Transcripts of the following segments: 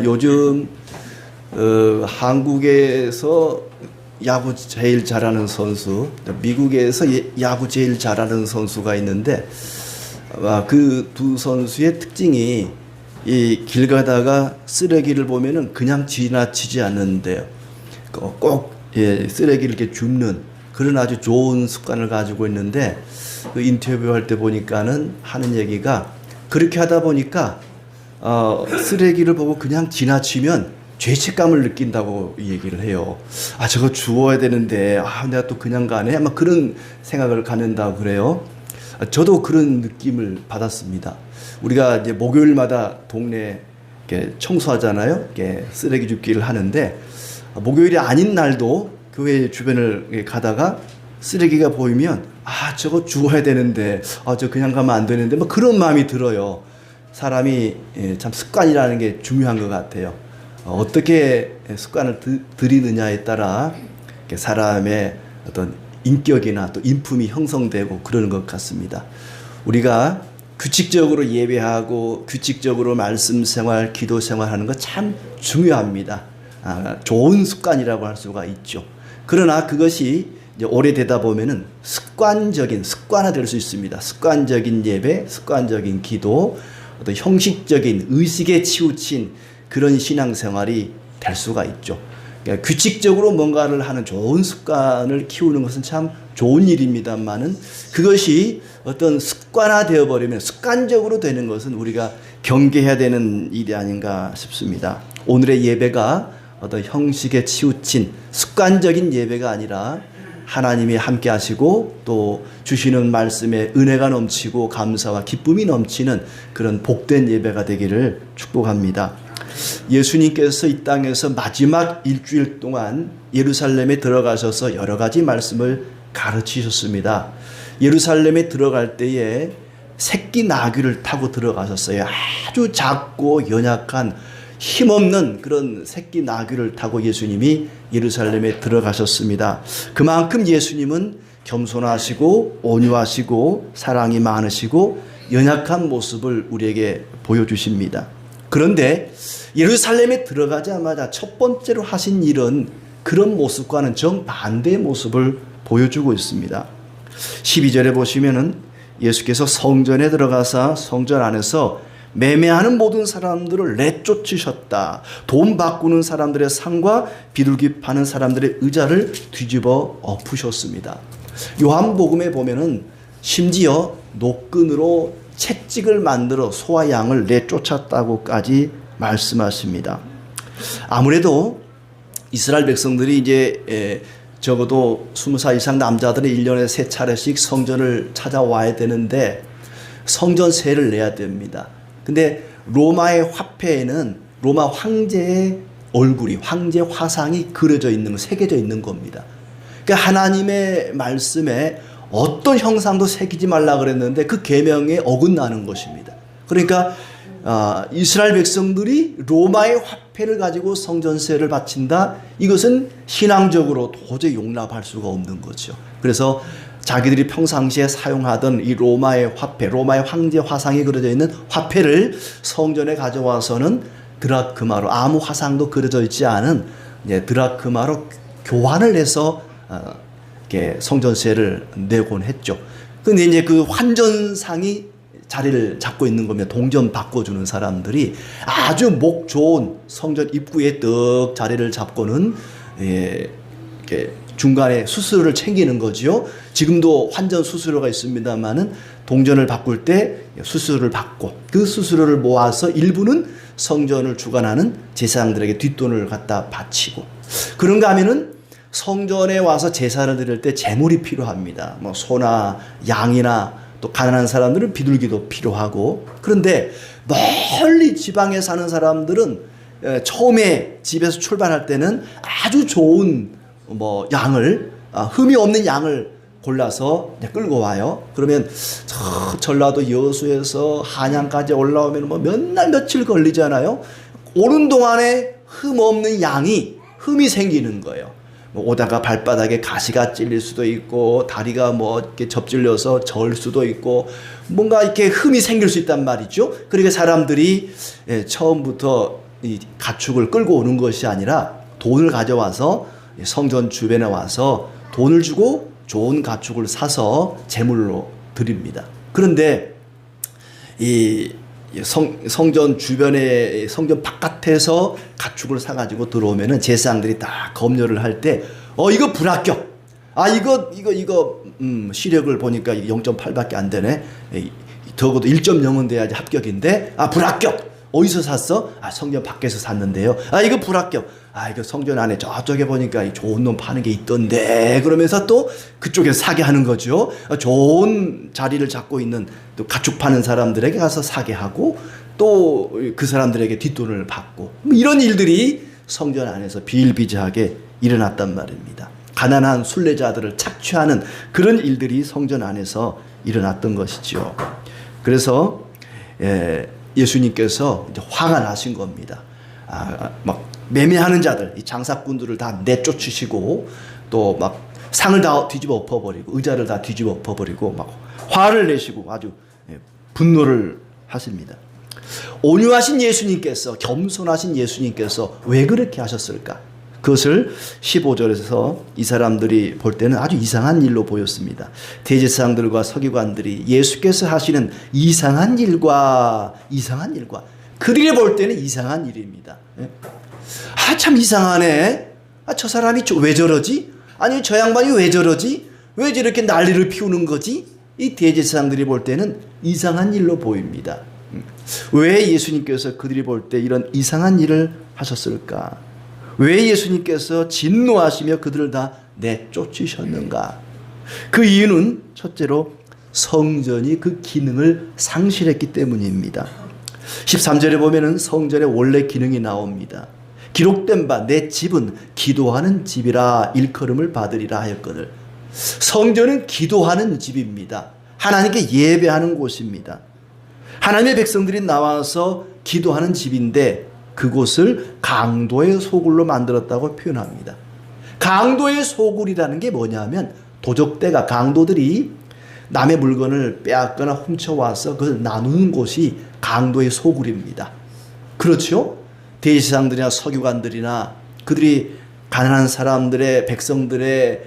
요즘 한국에서 야구 제일 잘하는 선수, 미국에서 야구 제일 잘하는 선수가 있는데 그 두 선수의 특징이 이 길 가다가 쓰레기를 보면은 그냥 지나치지 않는데요. 꼭 쓰레기를 이렇게 줍는 그런 아주 좋은 습관을 가지고 있는데 그 인터뷰할 때 보니까는 하는 얘기가 그렇게 하다 보니까 쓰레기를 보고 그냥 지나치면 죄책감을 느낀다고 얘기를 해요. 저거 주워야 되는데 내가 또 그냥 가네. 아마 그런 생각을 갖는다고 그래요. 저도 그런 느낌을 받았습니다. 우리가 이제 목요일마다 동네 청소하잖아요. 쓰레기 줍기를 하는데 목요일이 아닌 날도 교회 주변을 가다가 쓰레기가 보이면 저거 주워야 되는데 저 그냥 가면 안 되는데 그런 마음이 들어요. 사람이 참 습관이라는 게 중요한 것 같아요. 어떻게 습관을 들이느냐에 따라 사람의 어떤 인격이나 또 인품이 형성되고 그러는 것 같습니다. 우리가 규칙적으로 예배하고 규칙적으로 말씀 생활, 기도 생활하는 거 참 중요합니다. 좋은 습관이라고 할 수가 있죠. 그러나 그것이 이제 오래되다 보면은 습관화될 수 있습니다. 습관적인 예배, 습관적인 기도, 어떤 형식적인 의식에 치우친 그런 신앙생활이 될 수가 있죠. 그러니까 규칙적으로 뭔가를 하는 좋은 습관을 키우는 것은 참 좋은 일입니다만은 그것이 어떤 습관화되어 버리면 습관적으로 되는 것은 우리가 경계해야 되는 일이 아닌가 싶습니다. 오늘의 예배가 어떤 형식에 치우친 습관적인 예배가 아니라 하나님이 함께 하시고 또 주시는 말씀에 은혜가 넘치고 감사와 기쁨이 넘치는 그런 복된 예배가 되기를 축복합니다. 예수님께서 이 땅에서 마지막 일주일 동안 예루살렘에 들어가셔서 여러 가지 말씀을 가르치셨습니다. 예루살렘에 들어갈 때에 새끼 나귀를 타고 들어가셨어요. 아주 작고 연약한 힘없는 그런 새끼 나귀를 타고 예수님이 예루살렘에 들어가셨습니다. 그만큼 예수님은 겸손하시고 온유하시고 사랑이 많으시고 연약한 모습을 우리에게 보여주십니다. 그런데 예루살렘에 들어가자마자 첫 번째로 하신 일은 그런 모습과는 정반대의 모습을 보여주고 있습니다. 12절에 보시면은 예수께서 성전에 들어가사 성전 안에서 매매하는 모든 사람들을 내쫓으셨다. 돈 바꾸는 사람들의 상과 비둘기 파는 사람들의 의자를 뒤집어 엎으셨습니다. 요한복음에 보면은 심지어 노끈으로 채찍을 만들어 소와 양을 내쫓았다고까지 말씀하십니다. 아무래도 이스라엘 백성들이 이제 적어도 20살 이상 남자들은 1년에 3차례씩 성전을 찾아와야 되는데 성전세를 내야 됩니다. 근데 로마의 화폐에는 로마 황제의 얼굴이, 황제 화상이 그려져 있는, 새겨져 있는 겁니다. 그러니까 하나님의 말씀에 어떤 형상도 새기지 말라 그랬는데 그 계명에 어긋나는 것입니다. 그러니까 이스라엘 백성들이 로마의 화폐를 가지고 성전세를 바친다. 이것은 신앙적으로 도저히 용납할 수가 없는 거죠. 그래서 자기들이 평상시에 사용하던 이 로마의 화폐, 로마의 황제 화상이 그려져 있는 화폐를 성전에 가져와서는 드라크마로, 아무 화상도 그려져 있지 않은 드라크마로 교환을 해서 성전세를 내곤 했죠. 근데 이제 그 환전상이 자리를 잡고 있는 겁니다. 동전 바꿔주는 사람들이 아주 목 좋은 성전 입구에 떡 자리를 잡고는 이렇게 중간에 수수료를 챙기는 거지요. 지금도 환전 수수료가 있습니다만은 동전을 바꿀 때 수수료를 받고 그 수수료를 모아서 일부는 성전을 주관하는 제사장들에게 뒷돈을 갖다 바치고, 그런가 하면은 성전에 와서 제사를 드릴 때 제물이 필요합니다. 뭐 소나 양이나 또 가난한 사람들은 비둘기도 필요하고. 그런데 멀리 지방에 사는 사람들은 처음에 집에서 출발할 때는 아주 좋은 양을, 흠이 없는 양을 골라서 끌고 와요. 그러면 저 전라도 여수에서 한양까지 올라오면 몇 날 며칠 걸리잖아요. 오는 동안에 흠 없는 양이 흠이 생기는 거예요. 오다가 발바닥에 가시가 찔릴 수도 있고 다리가 이렇게 접질려서 절 수도 있고 뭔가 이렇게 흠이 생길 수 있단 말이죠. 그러니까 사람들이 처음부터 이 가축을 끌고 오는 것이 아니라 돈을 가져와서 성전 주변에 와서 돈을 주고 좋은 가축을 사서 제물로 드립니다. 그런데 이 성전 주변에 성전 바깥에서 가축을 사가지고 들어오면은 제사장들이 다 검열을 할 때 이거 불합격. 이거 시력을 보니까 0.8밖에 안 되네. 적어도 1.0은 돼야지 합격인데 불합격. 어디서 샀어? 성전 밖에서 샀는데요. 이거 불합격. 이거 성전 안에 저쪽에 보니까 좋은 놈 파는 게 있던데. 그러면서 또 그쪽에서 사게 하는 거죠. 좋은 자리를 잡고 있는 또 가축 파는 사람들에게 가서 사게 하고 또 그 사람들에게 뒷돈을 받고 이런 일들이 성전 안에서 비일비재하게 일어났단 말입니다. 가난한 순례자들을 착취하는 그런 일들이 성전 안에서 일어났던 것이죠. 그래서 예수님께서 이제 화가 나신 겁니다. 막 매매하는 자들, 이 장사꾼들을 다 내쫓으시고 또 막 상을 다 뒤집어 엎어버리고 의자를 다 뒤집어 엎어버리고 막 화를 내시고 아주 분노를 하십니다. 온유하신 예수님께서, 겸손하신 예수님께서 왜 그렇게 하셨을까? 그것을 15절에서 이 사람들이 볼 때는 아주 이상한 일로 보였습니다. 대제사장들과 서기관들이 예수께서 하시는 이상한 일과 그들이 볼 때는 이상한 일입니다. 참 이상하네. 저 사람이 왜 저러지? 아니 저 양반이 왜 저러지? 왜 저렇게 난리를 피우는 거지? 이 대제사장들이 볼 때는 이상한 일로 보입니다. 왜 예수님께서 그들이 볼 때 이런 이상한 일을 하셨을까? 왜 예수님께서 진노하시며 그들을 다 내쫓으셨는가? 그 이유는 첫째로 성전이 그 기능을 상실했기 때문입니다. 13절에 보면은 성전의 원래 기능이 나옵니다. 기록된 바 내 집은 기도하는 집이라 일컬음을 받으리라 하였거늘. 성전은 기도하는 집입니다. 하나님께 예배하는 곳입니다. 하나님의 백성들이 나와서 기도하는 집인데 그곳을 강도의 소굴로 만들었다고 표현합니다. 강도의 소굴이라는 게 뭐냐면 도적대가 강도들이 남의 물건을 빼앗거나 훔쳐와서 그걸 나누는 곳이 강도의 소굴입니다. 그렇죠? 대제사장들이나 서기관들이나 그들이 가난한 사람들의 백성들의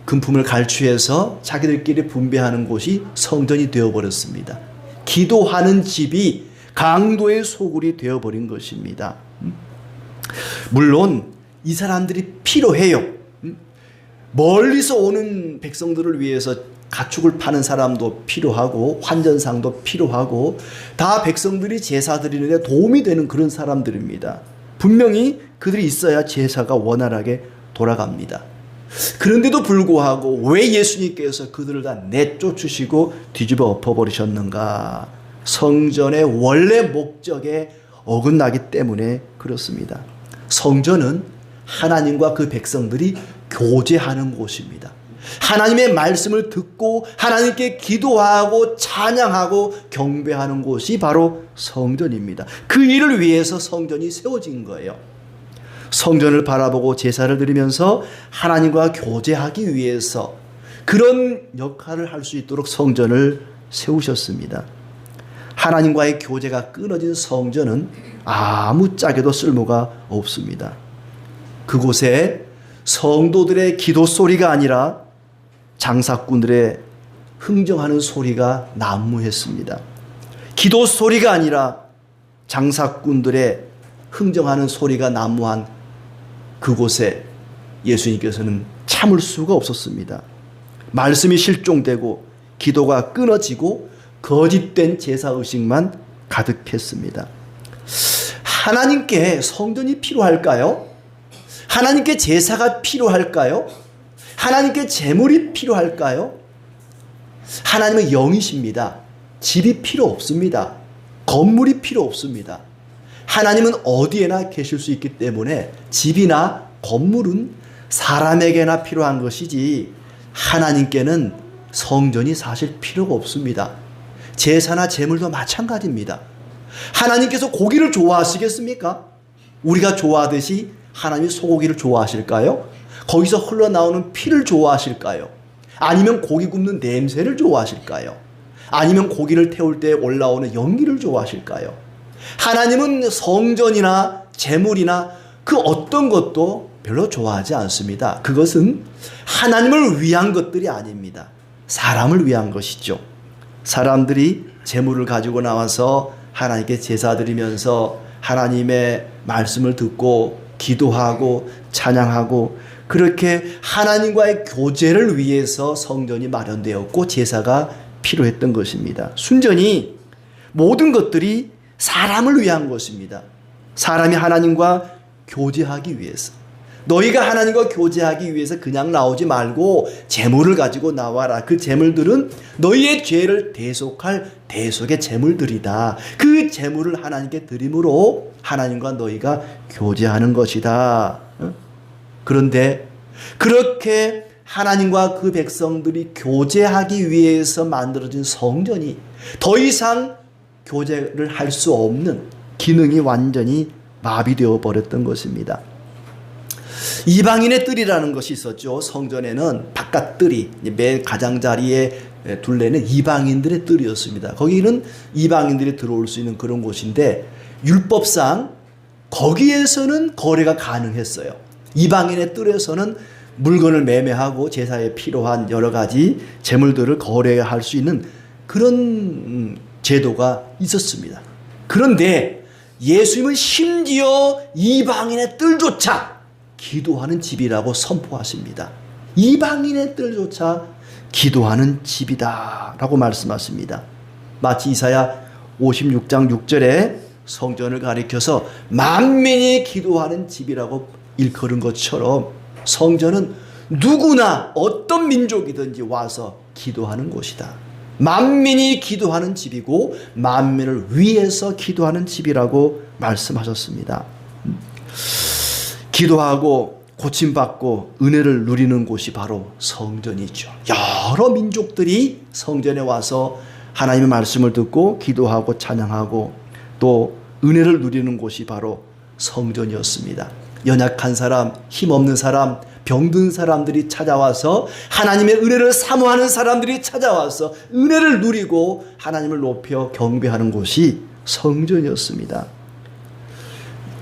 금품을 갈취해서 자기들끼리 분배하는 곳이 성전이 되어버렸습니다. 기도하는 집이 강도의 소굴이 되어버린 것입니다. 물론 이 사람들이 필요해요. 멀리서 오는 백성들을 위해서 가축을 파는 사람도 필요하고 환전상도 필요하고 다 백성들이 제사 드리는 데 도움이 되는 그런 사람들입니다. 분명히 그들이 있어야 제사가 원활하게 돌아갑니다. 그런데도 불구하고 왜 예수님께서 그들을 다 내쫓으시고 뒤집어 엎어버리셨는가? 성전의 원래 목적에 어긋나기 때문에 그렇습니다. 성전은 하나님과 그 백성들이 교제하는 곳입니다. 하나님의 말씀을 듣고 하나님께 기도하고 찬양하고 경배하는 곳이 바로 성전입니다. 그 일을 위해서 성전이 세워진 거예요. 성전을 바라보고 제사를 드리면서 하나님과 교제하기 위해서 그런 역할을 할 수 있도록 성전을 세우셨습니다. 하나님과의 교제가 끊어진 성전은 아무짝에도 쓸모가 없습니다. 그곳에 성도들의 기도 소리가 아니라 장사꾼들의 흥정하는 소리가 난무했습니다. 기도 소리가 아니라 장사꾼들의 흥정하는 소리가 난무한 그곳에 예수님께서는 참을 수가 없었습니다. 말씀이 실종되고 기도가 끊어지고 거짓된 제사의식만 가득했습니다. 하나님께 성전이 필요할까요? 하나님께 제사가 필요할까요? 하나님께 제물이 필요할까요? 하나님은 영이십니다. 집이 필요 없습니다. 건물이 필요 없습니다. 하나님은 어디에나 계실 수 있기 때문에 집이나 건물은 사람에게나 필요한 것이지 하나님께는 성전이 사실 필요가 없습니다. 제사나 제물도 마찬가지입니다. 하나님께서 고기를 좋아하시겠습니까? 우리가 좋아하듯이 하나님이 소고기를 좋아하실까요? 거기서 흘러나오는 피를 좋아하실까요? 아니면 고기 굽는 냄새를 좋아하실까요? 아니면 고기를 태울 때 올라오는 연기를 좋아하실까요? 하나님은 성전이나 재물이나 그 어떤 것도 별로 좋아하지 않습니다. 그것은 하나님을 위한 것들이 아닙니다. 사람을 위한 것이죠. 사람들이 재물을 가지고 나와서 하나님께 제사 드리면서 하나님의 말씀을 듣고 기도하고 찬양하고 그렇게 하나님과의 교제를 위해서 성전이 마련되었고 제사가 필요했던 것입니다. 순전히 모든 것들이 사람을 위한 것입니다. 사람이 하나님과 교제하기 위해서. 너희가 하나님과 교제하기 위해서 그냥 나오지 말고 제물을 가지고 나와라. 그 제물들은 너희의 죄를 대속할 대속의 제물들이다. 그 제물을 하나님께 드림으로 하나님과 너희가 교제하는 것이다. 그런데 그렇게 하나님과 그 백성들이 교제하기 위해서 만들어진 성전이 더 이상 교제를 할 수 없는 기능이 완전히 마비되어 버렸던 것입니다. 이방인의 뜰이라는 것이 있었죠. 성전에는 바깥 뜰이 맨 가장자리에 둘레는 이방인들의 뜰이었습니다. 거기는 이방인들이 들어올 수 있는 그런 곳인데 율법상 거기에서는 거래가 가능했어요. 이방인의 뜰에서는 물건을 매매하고 제사에 필요한 여러 가지 재물들을 거래할 수 있는 그런 제도가 있었습니다. 그런데 예수님은 심지어 이방인의 뜰조차 기도하는 집이라고 선포하십니다. 이방인의 뜰조차 기도하는 집이다 라고 말씀하십니다. 마치 이사야 56장 6절에 성전을 가리켜서 만민이 기도하는 집이라고 일컬은 것처럼 성전은 누구나 어떤 민족이든지 와서 기도하는 곳이다. 만민이 기도하는 집이고 만민을 위해서 기도하는 집이라고 말씀하셨습니다. 기도하고 고침받고 은혜를 누리는 곳이 바로 성전이죠. 여러 민족들이 성전에 와서 하나님의 말씀을 듣고 기도하고 찬양하고 또 은혜를 누리는 곳이 바로 성전이었습니다. 연약한 사람, 힘없는 사람, 병든 사람들이 찾아와서 하나님의 은혜를 사모하는 사람들이 찾아와서 은혜를 누리고 하나님을 높여 경배하는 곳이 성전이었습니다.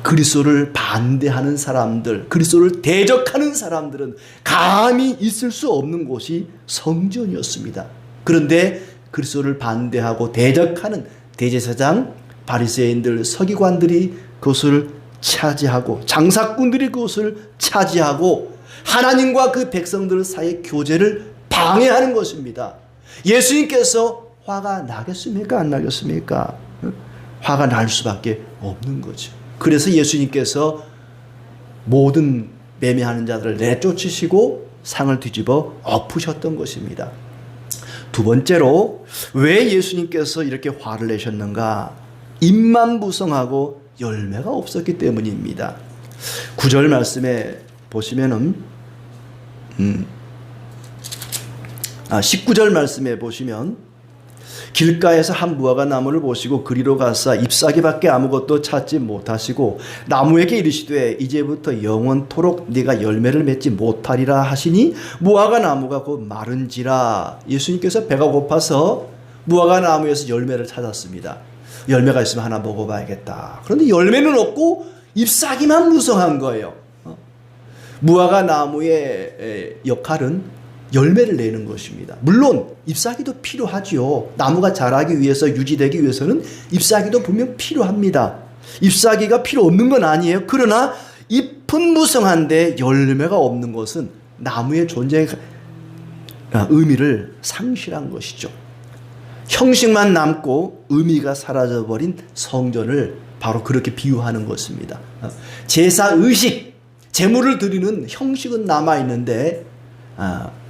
그리스도를 반대하는 사람들, 그리스도를 대적하는 사람들은 감히 있을 수 없는 곳이 성전이었습니다. 그런데 그리스도를 반대하고 대적하는 대제사장, 바리새인들, 서기관들이 그것을 차지하고 장사꾼들이 그것을 차지하고 하나님과 그 백성들 사이의 교제를 방해하는 것입니다. 예수님께서 화가 나겠습니까? 안 나겠습니까? 화가 날 수밖에 없는 거죠. 그래서 예수님께서 모든 매매하는 자들을 내쫓으시고 상을 뒤집어 엎으셨던 것입니다. 두 번째로 왜 예수님께서 이렇게 화를 내셨는가? 입만 무성하고 열매가 없었기 때문입니다. 9절 말씀에 보시면은 19절 말씀에 보시면 길가에서 한 무화과 나무를 보시고 그리로 가사 잎사귀밖에 아무것도 찾지 못하시고 나무에게 이르시되 이제부터 영원토록 네가 열매를 맺지 못하리라 하시니 무화과 나무가 곧 마른지라. 예수님께서 배가 고파서 무화과 나무에서 열매를 찾았습니다. 열매가 있으면 하나 먹어봐야겠다. 그런데 열매는 없고 잎사귀만 무성한 거예요. 무화과 나무의 역할은 열매를 내는 것입니다. 물론 잎사귀도 필요하지요. 나무가 자라기 위해서 유지되기 위해서는 잎사귀도 분명 필요합니다. 잎사귀가 필요 없는 건 아니에요. 그러나 잎은 무성한데 열매가 없는 것은 나무의 존재의 의미를 상실한 것이죠. 형식만 남고 의미가 사라져버린 성전을 바로 그렇게 비유하는 것입니다. 제사 의식, 제물을 드리는 형식은 남아있는데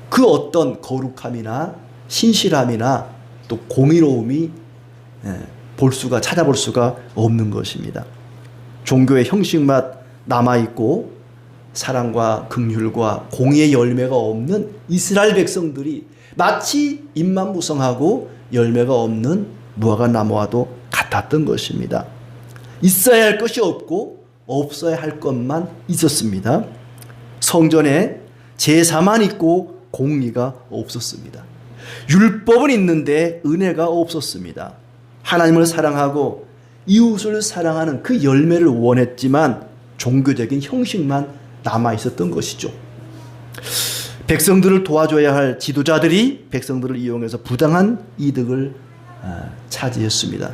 그 어떤 거룩함이나 신실함이나 또 공의로움이 찾아볼 수가 없는 것입니다. 종교의 형식만 남아있고 사랑과 긍휼과 공의의 열매가 없는 이스라엘 백성들이 마치 잎만 무성하고 열매가 없는 무화과 나무와도 같았던 것입니다. 있어야 할 것이 없고 없어야 할 것만 있었습니다. 성전에 제사만 있고 공의가 없었습니다. 율법은 있는데 은혜가 없었습니다. 하나님을 사랑하고 이웃을 사랑하는 그 열매를 원했지만 종교적인 형식만 남아 있었던 것이죠. 백성들을 도와줘야 할 지도자들이 백성들을 이용해서 부당한 이득을 차지했습니다.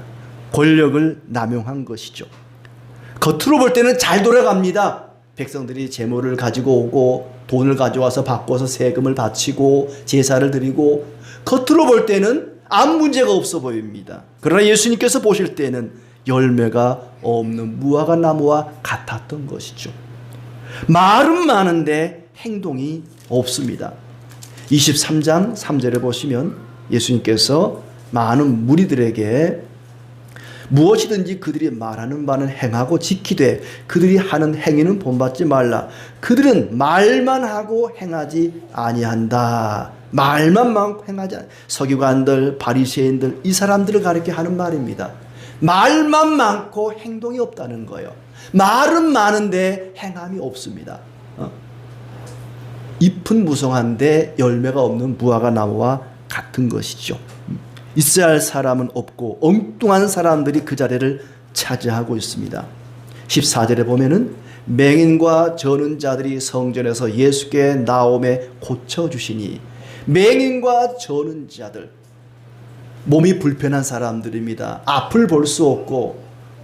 권력을 남용한 것이죠. 겉으로 볼 때는 잘 돌아갑니다. 백성들이 재물을 가지고 오고 돈을 가져와서 바꿔서 세금을 바치고 제사를 드리고 겉으로 볼 때는 아무 문제가 없어 보입니다. 그러나 예수님께서 보실 때는 열매가 없는 무화과 나무와 같았던 것이죠. 말은 많은데 행동이 없습니다. 23장 3절에 보시면 예수님께서 많은 무리들에게 무엇이든지 그들이 말하는 바는 행하고 지키되 그들이 하는 행위는 본받지 말라. 그들은 말만 하고 행하지 아니한다. 말만 많고 행하지 아니한다. 서기관들, 바리새인들 이 사람들을 가리켜 하는 말입니다. 말만 많고 행동이 없다는 거예요. 말은 많은데 행함이 없습니다. 잎은 무성한데 열매가 없는 무화과 나무와 같은 것이죠. 있어야 할 사람은 없고 엉뚱한 사람들이 그 자리를 차지하고 있습니다. 14절에 보면은 맹인과 저는 자들이 성전에서 예수께 나오매 고쳐주시니, 맹인과 저는 자들, 몸이 불편한 사람들입니다. 앞을 볼 수 없고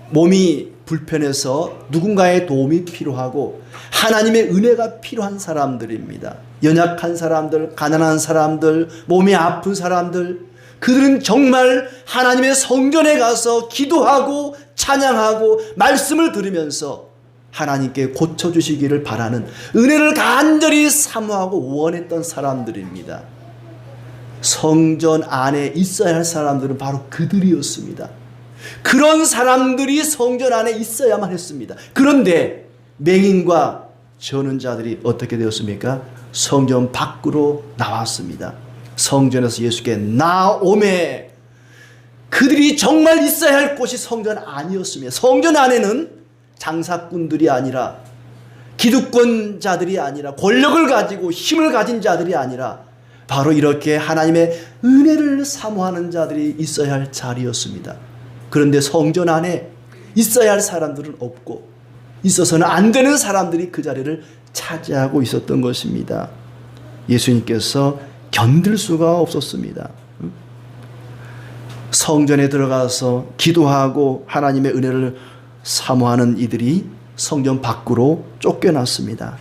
몸이 불편해서 누군가의 도움이 필요하고 하나님의 은혜가 필요한 사람들입니다. 연약한 사람들, 가난한 사람들, 몸이 아픈 사람들, 그들은 정말 하나님의 성전에 가서 기도하고 찬양하고 말씀을 들으면서 하나님께 고쳐주시기를 바라는 은혜를 간절히 사모하고 원했던 사람들입니다. 성전 안에 있어야 할 사람들은 바로 그들이었습니다. 그런 사람들이 성전 안에 있어야만 했습니다. 그런데 맹인과 저는 자들이 어떻게 되었습니까? 성전 밖으로 나왔습니다. 성전에서 예수께 나오매, 그들이 정말 있어야 할 곳이 성전 아니었습니다. 성전 안에는 장사꾼들이 아니라, 기득권자들이 아니라, 권력을 가지고 힘을 가진 자들이 아니라 바로 이렇게 하나님의 은혜를 사모하는 자들이 있어야 할 자리였습니다. 그런데 성전 안에 있어야 할 사람들은 없고 있어서는 안 되는 사람들이 그 자리를 차지하고 있었던 것입니다. 예수님께서 견딜 수가 없었습니다. 성전에 들어가서 기도하고 하나님의 은혜를 사모하는 이들이 성전 밖으로 쫓겨났습니다.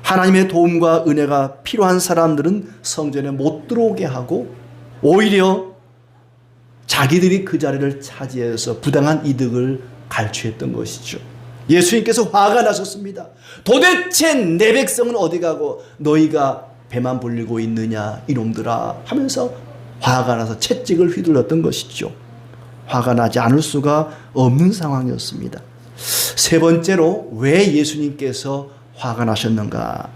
하나님의 도움과 은혜가 필요한 사람들은 성전에 못 들어오게 하고 오히려 자기들이 그 자리를 차지해서 부당한 이득을 갈취했던 것이죠. 예수님께서 화가 나셨습니다. 도대체 내 백성은 어디 가고 너희가 배만 불리고 있느냐 이놈들아 하면서 화가 나서 채찍을 휘둘렀던 것이죠. 화가 나지 않을 수가 없는 상황이었습니다. 세 번째로 왜 예수님께서 화가 나셨는가?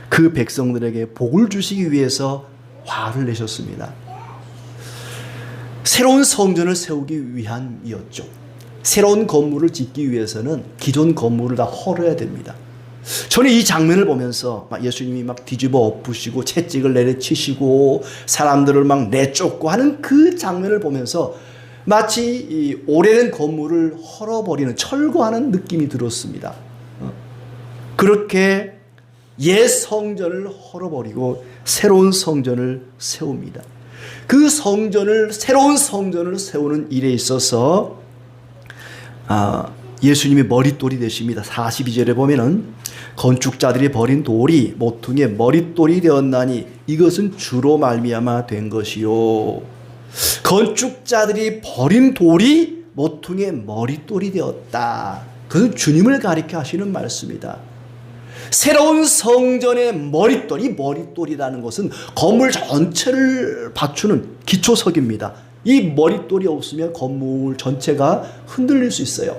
그 백성들에게 복을 주시기 위해서 화를 내셨습니다. 새로운 성전을 세우기 위함이었죠. 새로운 건물을 짓기 위해서는 기존 건물을 다 헐어야 됩니다. 저는 이 장면을 보면서 막 예수님이 막 뒤집어 엎으시고 채찍을 내려치시고 사람들을 막 내쫓고 하는 그 장면을 보면서 마치 이 오래된 건물을 헐어버리는, 철거하는 느낌이 들었습니다. 그렇게 옛 성전을 헐어버리고 새로운 성전을 세웁니다. 그 성전을, 새로운 성전을 세우는 일에 있어서 예수님이 머릿돌이 되십니다. 42절에 보면은 건축자들이 버린 돌이 모퉁이의 머릿돌이 되었나니 이것은 주로 말미암아 된 것이요. 건축자들이 버린 돌이 모퉁이의 머릿돌이 되었다. 그것은 주님을 가리켜 하시는 말씀이다. 새로운 성전의 머릿돌, 이 머릿돌이라는 것은 건물 전체를 받추는 기초석입니다. 이 머릿돌이 없으면 건물 전체가 흔들릴 수 있어요.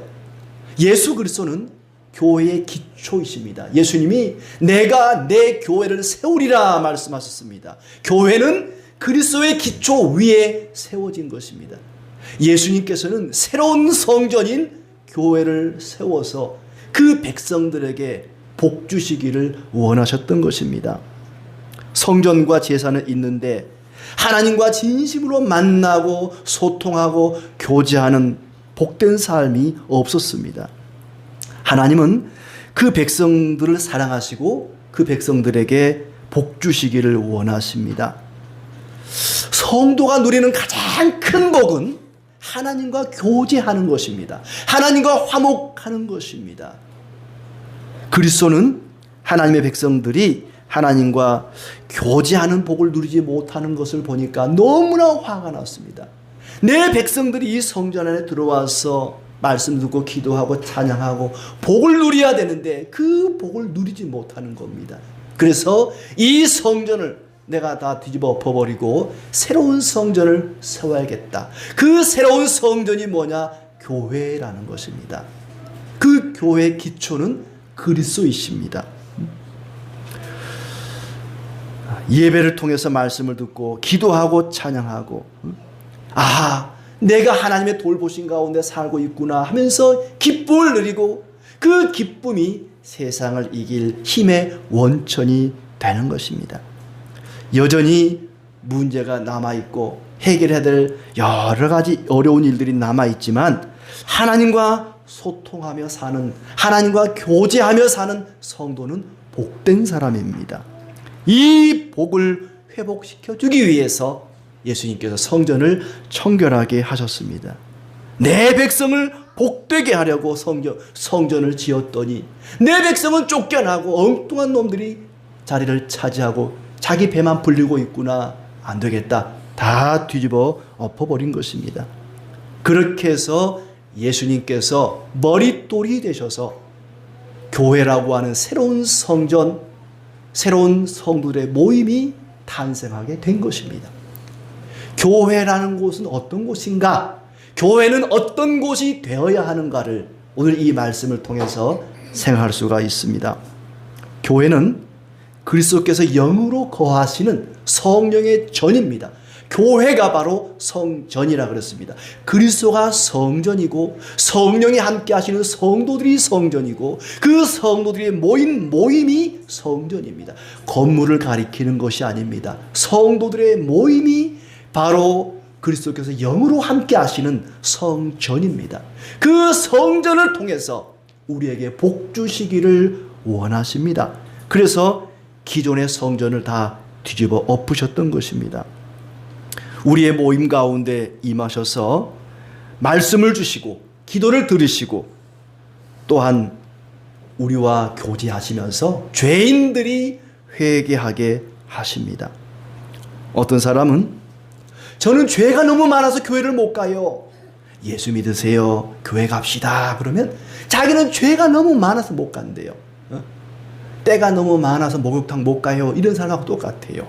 예수 그리스도는 교회의 기초이십니다. 예수님이 내가 내 교회를 세우리라 말씀하셨습니다. 교회는 그리스도의 기초 위에 세워진 것입니다. 예수님께서는 새로운 성전인 교회를 세워서 그 백성들에게 복 주시기를 원하셨던 것입니다. 성전과 제사는 있는데 하나님과 진심으로 만나고 소통하고 교제하는 복된 삶이 없었습니다. 하나님은 그 백성들을 사랑하시고 그 백성들에게 복 주시기를 원하십니다. 성도가 누리는 가장 큰 복은 하나님과 교제하는 것입니다. 하나님과 화목하는 것입니다. 그리스도는 하나님의 백성들이 하나님과 교제하는 복을 누리지 못하는 것을 보니까 너무나 화가 났습니다. 내 백성들이 이 성전 안에 들어와서 말씀 듣고 기도하고 찬양하고 복을 누려야 되는데 그 복을 누리지 못하는 겁니다. 그래서 이 성전을 내가 다 뒤집어 엎어버리고 새로운 성전을 세워야겠다. 그 새로운 성전이 뭐냐? 교회라는 것입니다. 그 교회의 기초는 그리스도이십니다. 예배를 통해서 말씀을 듣고 기도하고 찬양하고 내가 하나님의 돌보신 가운데 살고 있구나 하면서 기쁨을 누리고 그 기쁨이 세상을 이길 힘의 원천이 되는 것입니다. 여전히 문제가 남아있고 해결해야 될 여러 가지 어려운 일들이 남아있지만 하나님과 소통하며 사는, 하나님과 교제하며 사는 성도는 복된 사람입니다. 이 복을 회복시켜 주기 위해서 예수님께서 성전을 청결하게 하셨습니다. 내 백성을 복되게 하려고 성전을 지었더니 내 백성은 쫓겨나고 엉뚱한 놈들이 자리를 차지하고 자기 배만 불리고 있구나. 안 되겠다. 다 뒤집어 엎어버린 것입니다. 그렇게 해서 예수님께서 머릿돌이 되셔서 교회라고 하는 새로운 성전, 새로운 성도들의 모임이 탄생하게 된 것입니다. 교회라는 곳은 어떤 곳인가? 교회는 어떤 곳이 되어야 하는가를 오늘 이 말씀을 통해서 생각할 수가 있습니다. 교회는 그리스도께서 영으로 거하시는 성령의 전입니다. 교회가 바로 성전이라 그랬습니다. 그리스도가 성전이고 성령이 함께 하시는 성도들이 성전이고 그 성도들의 모임이 성전입니다. 건물을 가리키는 것이 아닙니다. 성도들의 모임이 바로 그리스도께서 영으로 함께 하시는 성전입니다. 그 성전을 통해서 우리에게 복 주시기를 원하십니다. 그래서 기존의 성전을 다 뒤집어 엎으셨던 것입니다. 우리의 모임 가운데 임하셔서 말씀을 주시고 기도를 들으시고 또한 우리와 교제하시면서 죄인들이 회개하게 하십니다. 어떤 사람은 저는 죄가 너무 많아서 교회를 못 가요. 예수 믿으세요. 교회 갑시다. 그러면 자기는 죄가 너무 많아서 못 간대요. 때가 너무 많아서 목욕탕 못 가요. 이런 사람하고 똑같아요.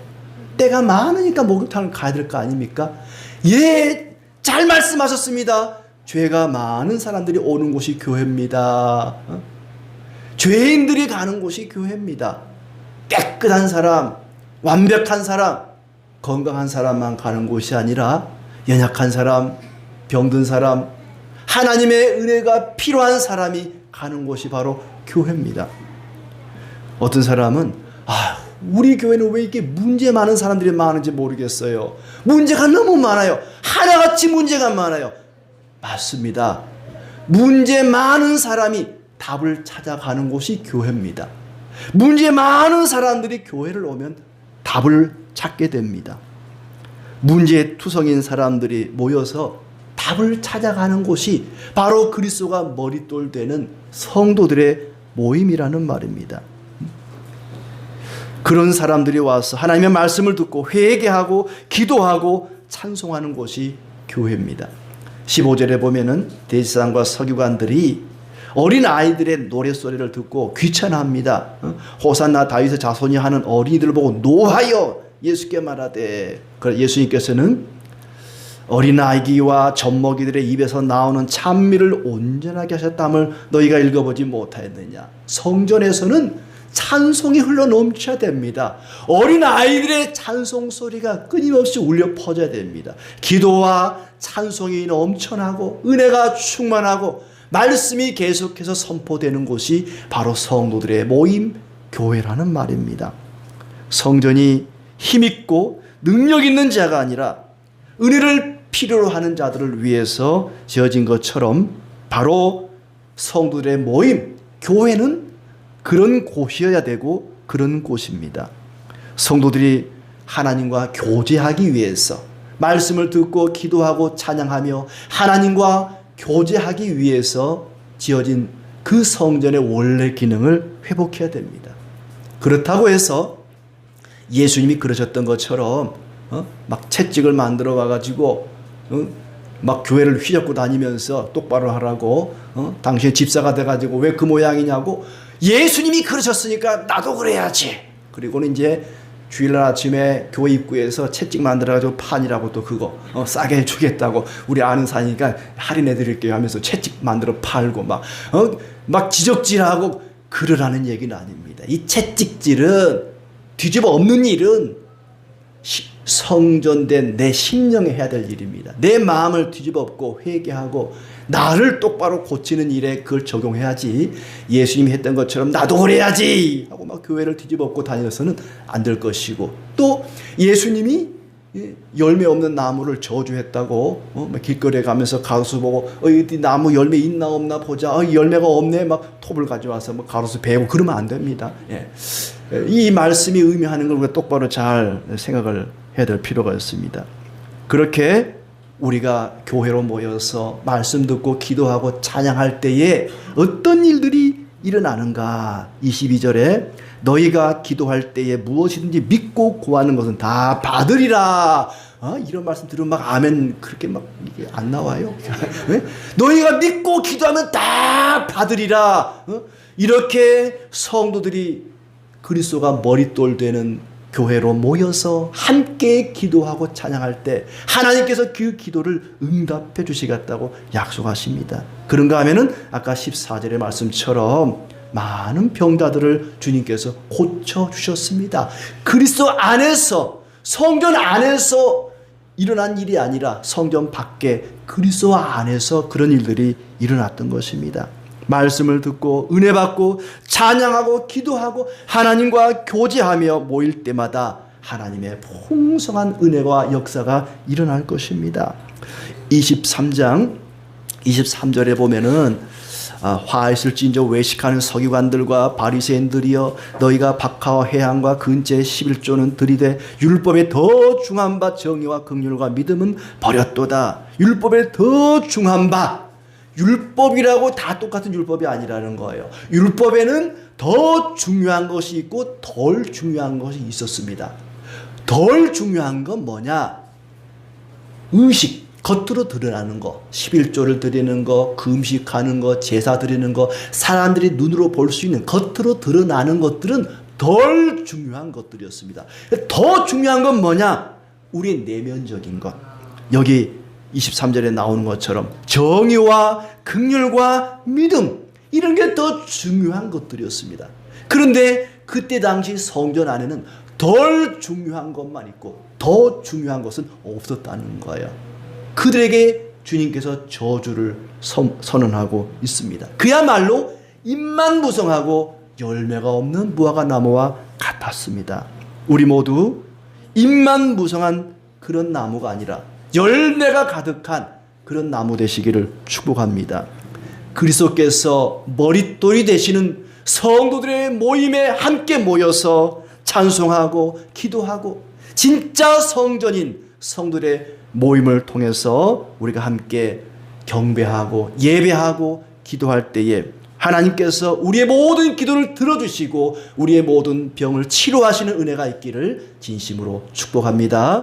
때가 많으니까 목욕탕을 가야 될 거 아닙니까? 예, 잘 말씀하셨습니다. 죄가 많은 사람들이 오는 곳이 교회입니다. 죄인들이 가는 곳이 교회입니다. 깨끗한 사람, 완벽한 사람, 건강한 사람만 가는 곳이 아니라 연약한 사람, 병든 사람, 하나님의 은혜가 필요한 사람이 가는 곳이 바로 교회입니다. 어떤 사람은 우리 교회는 왜 이렇게 문제 많은 사람들이 많은지 모르겠어요. 문제가 너무 많아요. 하나같이 문제가 많아요. 맞습니다. 문제 많은 사람이 답을 찾아가는 곳이 교회입니다. 문제 많은 사람들이 교회를 오면 답을 찾게 됩니다. 문제투성인 사람들이 모여서 답을 찾아가는 곳이 바로 그리스도가 머릿돌 되는 성도들의 모임이라는 말입니다. 그런 사람들이 와서 하나님의 말씀을 듣고 회개하고 기도하고 찬송하는 곳이 교회입니다. 15절에 보면은 대제사장과 서기관들이 어린 아이들의 노랫소리를 듣고 귀찮아합니다. 호산나 다윗의 자손이 하는 어린이들을 보고 노하여 예수께 말하되, 예수님께서는 어린아이와 젖먹이들의 입에서 나오는 찬미를 온전하게 하셨다함을 너희가 읽어보지 못하였느냐. 성전에서는 찬송이 흘러 넘쳐야 됩니다. 어린아이들의 찬송 소리가 끊임없이 울려 퍼져야 됩니다. 기도와 찬송이 넘쳐나고 은혜가 충만하고 말씀이 계속해서 선포되는 곳이 바로 성도들의 모임, 교회라는 말입니다. 성전이 힘있고 능력 있는 자가 아니라 은혜를 필요로 하는 자들을 위해서 지어진 것처럼 바로 성도들의 모임, 교회는 그런 곳이어야 되고 그런 곳입니다. 성도들이 하나님과 교제하기 위해서 말씀을 듣고 기도하고 찬양하며 하나님과 교제하기 위해서 지어진 그 성전의 원래 기능을 회복해야 됩니다. 그렇다고 해서 예수님이 그러셨던 것처럼 막 채찍을 만들어 와가지고 막 교회를 휘젓고 다니면서 똑바로 하라고 당신의 집사가 돼가지고 왜 그 모양이냐고 예수님이 그러셨으니까 나도 그래야지. 그리고는 이제 주일날 아침에 교회 입구에서 채찍 만들어가지고 판이라고 또 그거 싸게 해주겠다고 우리 아는 사이니까 할인해 드릴게요 하면서 채찍 만들어 팔고 막 지적질하고 그러라는 얘기는 아닙니다. 이 채찍질은 뒤집어 엎는 일은 성전된 내 심령에 해야 될 일입니다. 내 마음을 뒤집어 엎고 회개하고 나를 똑바로 고치는 일에 그걸 적용해야지 예수님이 했던 것처럼 나도 그래야지 하고 막 교회를 뒤집어 엎고 다녀서는 안 될 것이고 또 예수님이 열매 없는 나무를 저주했다고 길거리에 가면서 가로수 보고 이 나무 열매 있나 없나 보자 열매가 없네 막 톱을 가져와서 가로수 베고 그러면 안 됩니다. 이 말씀이 의미하는 걸 우리가 똑바로 잘 생각을 해야 될 필요가 있습니다. 그렇게 우리가 교회로 모여서 말씀 듣고 기도하고 찬양할 때에 어떤 일들이 일어나는가. 22절에 너희가 기도할 때에 무엇이든지 믿고 구하는 것은 다 받으리라. 이런 말씀 들으면 막 아멘 그렇게 막 이게 안 나와요. 너희가 믿고 기도하면 다 받으리라. 이렇게 성도들이 그리스도가 머릿돌 되는 교회로 모여서 함께 기도하고 찬양할 때 하나님께서 그 기도를 응답해 주시겠다고 약속하십니다. 그런가 하면은 아까 14절의 말씀처럼 많은 병자들을 주님께서 고쳐주셨습니다. 그리스도 안에서 성전 안에서 일어난 일이 아니라 성전 밖에 그리스도 안에서 그런 일들이 일어났던 것입니다. 말씀을 듣고 은혜 받고 찬양하고 기도하고 하나님과 교제하며 모일 때마다 하나님의 풍성한 은혜와 역사가 일어날 것입니다. 23장 23절에 보면은 화 있을진저 외식하는 서기관들과 바리새인들이여 너희가 박하와 회향과 근처의 11조는 들이되 율법에 더 중한 바 정의와 긍휼과 믿음은 버렸도다. 율법에 더 중한 바 율법이라고 다 똑같은 율법이 아니라는 거예요. 율법에는 더 중요한 것이 있고 덜 중요한 것이 있었습니다. 덜 중요한 건 뭐냐? 의식, 겉으로 드러나는 거, 11조를 드리는 거, 금식하는 거, 제사 드리는 거, 사람들이 눈으로 볼 수 있는 겉으로 드러나는 것들은 덜 중요한 것들이었습니다. 더 중요한 건 뭐냐? 우리의 내면적인 것. 여기 23절에 나오는 것처럼 정의와 긍휼과 믿음 이런 게 더 중요한 것들이었습니다. 그런데 그때 당시 성전 안에는 덜 중요한 것만 있고 더 중요한 것은 없었다는 거예요. 그들에게 주님께서 저주를 선언하고 있습니다. 그야말로 입만 무성하고 열매가 없는 무화과 나무와 같았습니다. 우리 모두 입만 무성한 그런 나무가 아니라 열매가 가득한 그런 나무 되시기를 축복합니다. 그리스도께서 머릿돌이 되시는 성도들의 모임에 함께 모여서 찬송하고 기도하고 진짜 성전인 성도들의 모임을 통해서 우리가 함께 경배하고 예배하고 기도할 때에 하나님께서 우리의 모든 기도를 들어주시고 우리의 모든 병을 치료하시는 은혜가 있기를 진심으로 축복합니다.